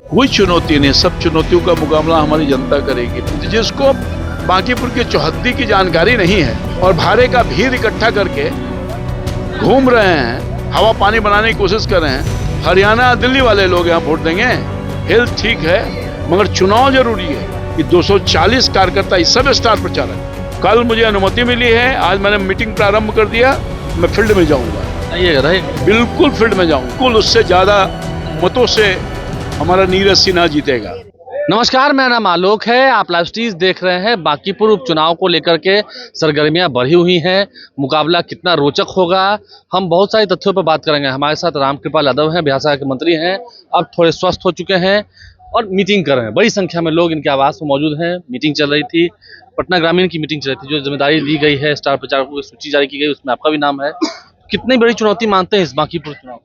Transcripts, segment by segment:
कोई चुनौती नहीं, सब चुनौतियों का मुकाबला हमारी जनता करेगी। तो जिसको बांकीपुर की चौहद्दी की जानकारी नहीं है और भारे का भीड़ इकट्ठा करके घूम रहे हैं, हवा पानी बनाने की कोशिश कर रहे हैं, हरियाणा दिल्ली वाले लोग यहाँ वोट देंगे। हेल्थ ठीक है मगर चुनाव जरूरी है कि 240 कार्यकर्ता इस सब स्टार प्रचारक। कल मुझे अनुमति मिली है, आज मैंने मीटिंग प्रारंभ कर दिया, मैं फील्ड में जाऊंगा। बिल्कुल फील्ड में जाऊंगा, कुल उससे ज्यादा मतों से हमारा नीरज सिन्हा जीतेगा। नमस्कार, मेरा नाम आलोक है। आप लाइव स्ट्रीम देख रहे हैं। बांकीपुर उपचुनाव को लेकर के सरगर्मियां बढ़ी हुई हैं। मुकाबला कितना रोचक होगा, हम बहुत सारे तथ्यों पर बात करेंगे। हमारे साथ रामकृपाल यादव हैं, बिहार सरकार के मंत्री हैं, अब थोड़े स्वस्थ हो चुके हैं और मीटिंग कर रहे हैं। बड़ी संख्या में लोग इनके आवास में मौजूद हैं। मीटिंग चल रही थी, पटना ग्रामीण की मीटिंग चल रही थी। जो जिम्मेदारी दी गई है, स्टार प्रचारकों की सूची जारी की गई, उसमें आपका भी नाम है। कितनी बड़ी चुनौती मानते हैं इस बांकीपुर चुनाव?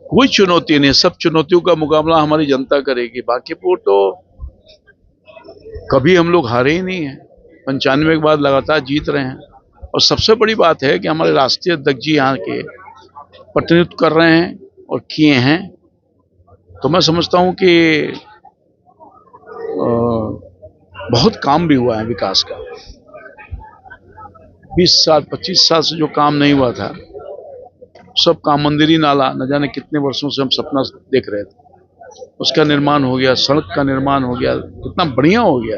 कोई चुनौती नहीं, सब चुनौतियों का मुकाबला हमारी जनता करेगी। बांकीपुर तो कभी हम लोग हारे ही नहीं है, 95 के बाद लगातार जीत रहे हैं। और सबसे बड़ी बात है कि हमारे राष्ट्रीय अध्यक्ष जी यहाँ के प्रतिनिधित्व कर रहे हैं और किए हैं। तो मैं समझता हूँ कि बहुत काम भी हुआ है विकास का। 20 साल 25 साल से जो काम नहीं हुआ था, सब काम, मंदिरी नाला न जाने कितने वर्षों से हम सपना देख रहे थे, उसका निर्माण हो गया, सड़क का निर्माण हो गया, कितना बढ़िया हो गया।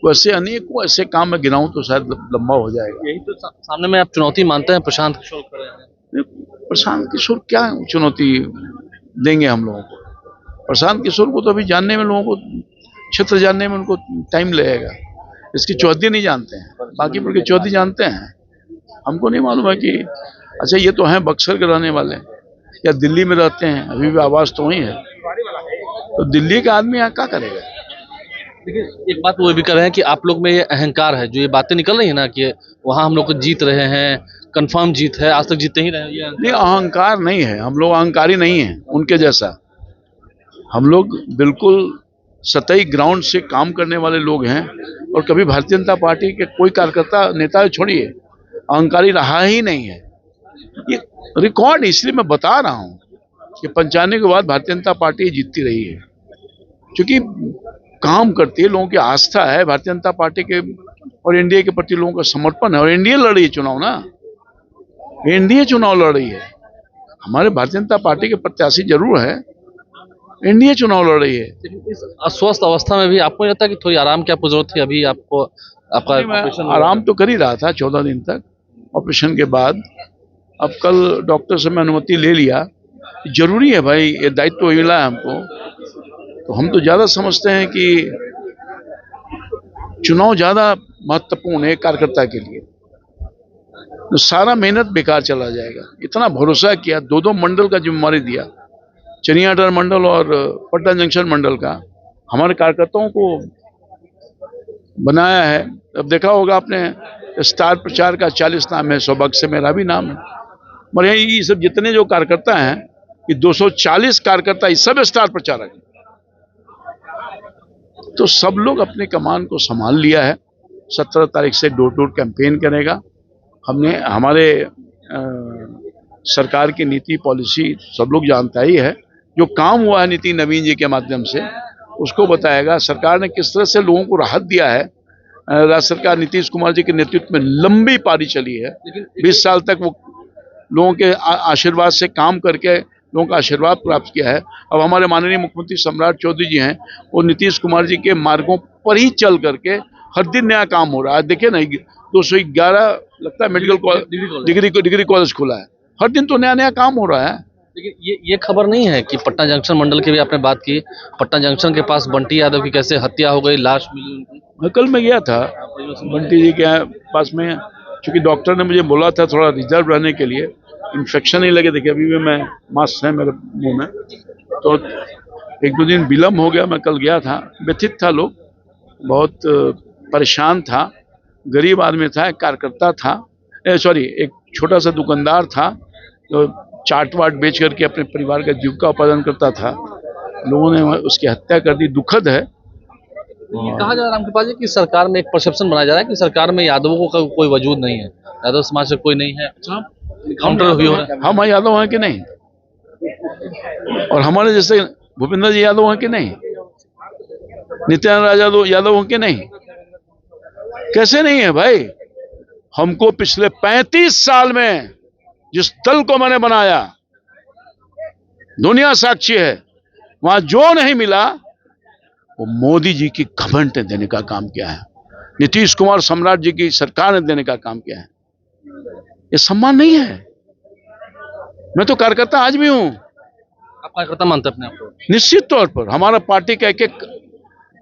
वैसे अनेकों ऐसे काम में गिनाऊं तो शायद लंबा हो जाएगा। यही तो सामने में आप चुनौती मानते हैं। प्रशांत किशोर खड़े हैं। प्रशांत किशोर क्या चुनौती देंगे हम लोगों को? प्रशांत किशोर को तो अभी जानने में, लोगों को क्षेत्र जानने में उनको टाइम लगेगा। इसकी चौहद्दी नहीं जानते हैं, बांकीपुर की चौहद्दी जानते हैं, हमको नहीं मालूम है कि अच्छा ये तो हैं बक्सर के रहने वाले या दिल्ली में रहते हैं, अभी भी आवाज तो वही है। तो दिल्ली का आदमी यहाँ क्या करेगा? देखिए, एक बात वो भी कर रहे हैं कि आप लोग में ये अहंकार है, जो ये बातें निकल रही है ना कि वहाँ हम लोग जीत रहे हैं, कंफर्म जीत है, आज तक जीतते ही रहे हैं। ये नहीं, अहंकार नहीं है, हम लोग अहंकारी नहीं है उनके जैसा। हम लोग बिल्कुल सतही ग्राउंड से काम करने वाले लोग हैं और कभी भारतीय जनता पार्टी के कोई कार्यकर्ता, नेता छोड़िए, अहंकारी रहा ही नहीं है। ये रिकॉर्ड इसलिए मैं बता रहा हूँ कि 95 के बाद भारतीय जनता पार्टी जीतती रही है, क्योंकि काम करती है, लोगों की आस्था है भारतीय जनता पार्टी के और एनडीए के प्रति लोगों का समर्पण है। और एनडीए लड़ रही है चुनाव ना, एनडीए चुनाव लड़ रही है। हमारे भारतीय जनता पार्टी के प्रत्याशी जरूर है, एनडीए चुनाव लड़ रही है। इस अस्वस्थ अवस्था में भी आपको लगता है कि थोड़ी आराम की आपको जरूरत थी? अभी आपको आपका आराम तो कर ही रहा था 14 दिन तक ऑपरेशन के बाद। अब कल डॉक्टर से मैं अनुमति ले लिया। जरूरी है भाई, ये दायित्व तो मिला है हमको, तो हम तो ज्यादा समझते हैं कि चुनाव ज्यादा महत्वपूर्ण है कार्यकर्ता के लिए। तो सारा मेहनत बेकार चला जाएगा। इतना भरोसा किया, 2 मंडल का जिम्मेवारी दिया, चनियाटार मंडल और पटना जंक्शन मंडल का, हमारे कार्यकर्ताओं को बनाया है। अब देखा होगा आपने, स्टार प्रचार का 40 नाम है, सौभाग्य से मेरा भी नाम है। मगर ये सब जितने जो कार्यकर्ता हैं, ये 240 कार्यकर्ता इस सब स्टार प्रचारक। तो सब लोग अपने कमान को संभाल लिया है। 17 तारीख से डोर टू डोर कैंपेन करेगा। हमने हमारे सरकार की नीति पॉलिसी सब लोग जानता ही है। जो काम हुआ है नीति नवीन जी के माध्यम से, उसको बताएगा। सरकार ने किस तरह से लोगों को राहत दिया है। राज्य सरकार नीतीश कुमार जी के नेतृत्व में लंबी पारी चली है। 20 साल तक वो लोगों के आशीर्वाद से काम करके लोगों का आशीर्वाद प्राप्त किया है। अब हमारे माननीय मुख्यमंत्री सम्राट चौधरी जी हैं, वो नीतीश कुमार जी के मार्गों पर ही चल करके हर दिन नया काम हो रहा है। देखिए ना, 211 लगता है मेडिकल कॉलेज, डिग्री कॉलेज खुला है, हर दिन तो नया नया काम हो रहा है। लेकिन ये खबर नहीं है कि पटना जंक्शन मंडल की भी आपने बात की, पटना जंक्शन के पास बंटी यादव की कैसे हत्या हो गई, लाश मिली उनकी। कल मैं गया था बंटी जी के पास में, क्योंकि डॉक्टर ने मुझे बोला था थोड़ा रिजर्व रहने के लिए, इन्फेक्शन नहीं लगे। देखिए अभी भी मैं मास्क है मेरे मुंह में, तो 1-2 दिन विलम्ब हो गया। मैं कल गया था, व्यथित था, लोग बहुत परेशान था, गरीब आदमी था, एक कार्यकर्ता था, एक छोटा सा दुकानदार था जो चाट वाट बेच करके अपने परिवार का जीविका उत्पादन करता था। लोगों ने उसकी हत्या कर दी, दुखद है। ये कहा जा रहा है रामकृपाल जी कि सरकार में एक परसेप्शन बनाया जा रहा है कि सरकार में यादवों का कोई वजूद नहीं है, यादव समाज से कोई नहीं है। काउंटर भी हो रहा है। हम यादव हैं कि नहीं? और हमारे जैसे भूपेंद्र जी यादव हैं कि नहीं? नित्यानंद यादव हैं कि नहीं? कैसे नहीं है भाई? हमको पिछले 35 साल में जिस दल को मैंने बनाया, दुनिया साक्षी है, वहां जो नहीं मिला वो मोदी जी की घमंड ने देने का काम किया है, नीतीश कुमार सम्राट जी की सरकार ने देने का काम किया है। ये सम्मान नहीं है। मैं तो कार्यकर्ता आज भी हूं। आप कार्यकर्ता मानते हैं अपने आप को? निश्चित तौर पर हमारा पार्टी का एक एक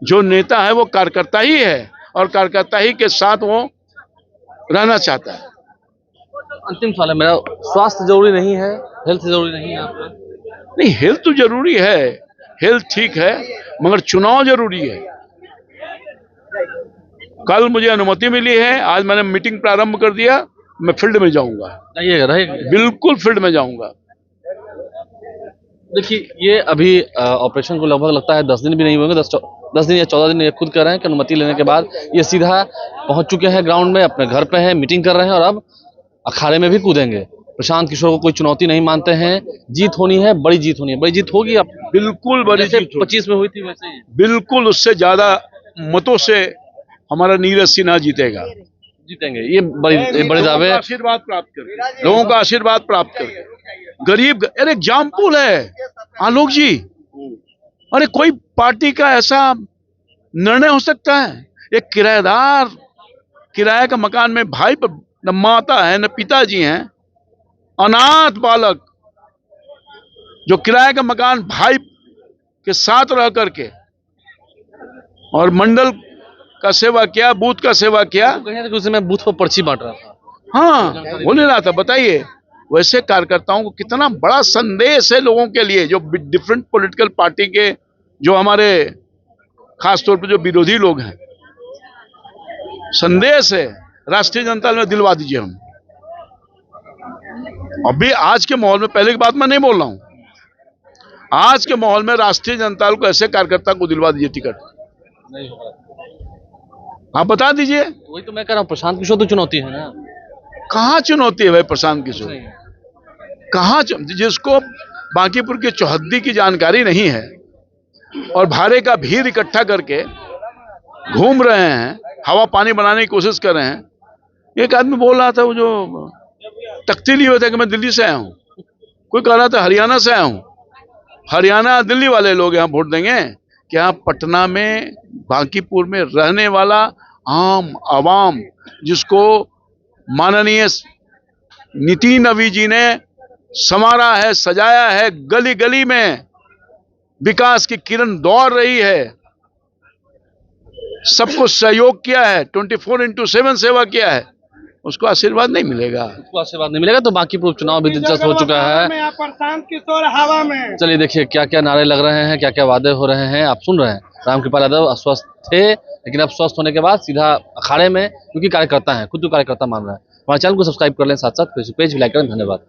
जो नेता है वो कार्यकर्ता ही है और कार्यकर्ता ही के साथ वो रहना चाहता है। अंतिम सवाल है मेरा, स्वास्थ्य जरूरी नहीं है, हेल्थ जरूरी नहीं है आपका? नहीं, हेल्थ तो जरूरी है, हेल्थ ठीक है, मगर चुनाव जरूरी है। कल मुझे अनुमति मिली है, आज मैंने मीटिंग प्रारंभ कर दिया, मैं फील्ड में जाऊंगा। रहेगा? बिल्कुल फील्ड में जाऊंगा। देखिए, ये अभी ऑपरेशन को लगभग लगता है 10 दिन भी नहीं होंगे, 10 दिन या 14 दिन, ये खुद कह रहे हैं कि अनुमति लेने के बाद ये सीधा पहुंच चुके हैं ग्राउंड में, अपने घर पे हैं, मीटिंग कर रहे हैं और अब अखाड़े में भी कूदेंगे। प्रशांत किशोर को कोई चुनौती नहीं मानते हैं, जीत होनी है, बड़ी जीत होनी है। बड़ी जीत होगी अब, बिल्कुल बड़ी जैसे जीत होगी। 25 में हुई थी वैसे ही बिल्कुल उससे ज्यादा मतों से हमारा नीरज सिन्हा जीतेगा। जीतेंगे, ये बड़े दावे। आशीर्वाद प्राप्त कर, लोगों का आशीर्वाद प्राप्त कर, गरीब, अरे एग्जाम्पल है आलोक जी। अरे कोई पार्टी का ऐसा निर्णय हो सकता है? एक किराएदार, किराए का मकान में भाई पर न माता है न पिताजी हैं, अनाथ बालक जो किराए का मकान भाई के साथ रह करके और मंडल का सेवा किया, बूथ का सेवा किया। तो कहीं ना कहीं मैं बूथ पर पर्ची बांट रहा था। हाँ, बोल रहा था। बताइए, वैसे कार्यकर्ताओं को कितना बड़ा संदेश है लोगों के लिए, जो डिफरेंट पॉलिटिकल पार्टी के, जो हमारे खास तौर पर जो विरोधी लोग हैं। संदेश है राष्ट्रीय जनता दल में, दिलवा दीजिए। हम अभी आज के माहौल में, पहले की बात मैं नहीं बोल रहा हूं, आज के माहौल में राष्ट्रीय जनता दल को ऐसे कार्यकर्ता को दिलवा दीजिए टिकट। नहीं होगा, आप बता दीजिए। वही तो मैं कह रहा हूँ, प्रशांत किशोर तो चुनौती है ना। कहाँ चुनौती है भाई प्रशांत किशोर? कहाँ? जिसको बांकीपुर की चौहद्दी की जानकारी नहीं है और भारे का भीड़ इकट्ठा करके घूम रहे हैं, हवा पानी बनाने की कोशिश कर रहे हैं। एक आदमी बोल रहा था, वो जो तख्ती लिए हुए थे, कि मैं दिल्ली से आया हूं। कोई कह रहा था हरियाणा से आया हूं। हरियाणा दिल्ली वाले लोग यहाँ वोट देंगे क्या? पटना में, बांकीपुर में रहने वाला आम आवाम, जिसको माननीय नितिन नवी जी ने संवारा है, सजाया है, गली गली में विकास की किरण दौड़ रही है, सबको सहयोग किया है, 24/7 सेवा किया है, उसको आशीर्वाद नहीं मिलेगा। उसको आशीर्वाद नहीं मिलेगा तो बांकीपुर चुनाव भी दिलचस्प हो चुका है। प्रशांत किशोर हवा में। चलिए देखिए क्या क्या नारे लग रहे हैं, क्या क्या वादे हो रहे हैं, आप सुन रहे हैं। रामकृपाल यादव अस्वस्थ थे, लेकिन अब स्वस्थ होने के बाद सीधा अखाड़े में, क्योंकि कार्यकर्ता हैं, खुद को कार्यकर्ता मान रहे हैं। हमारे चैनल को सब्सक्राइब कर लें, साथ साथ फेसबुक पेज भी लाइक करें। धन्यवाद।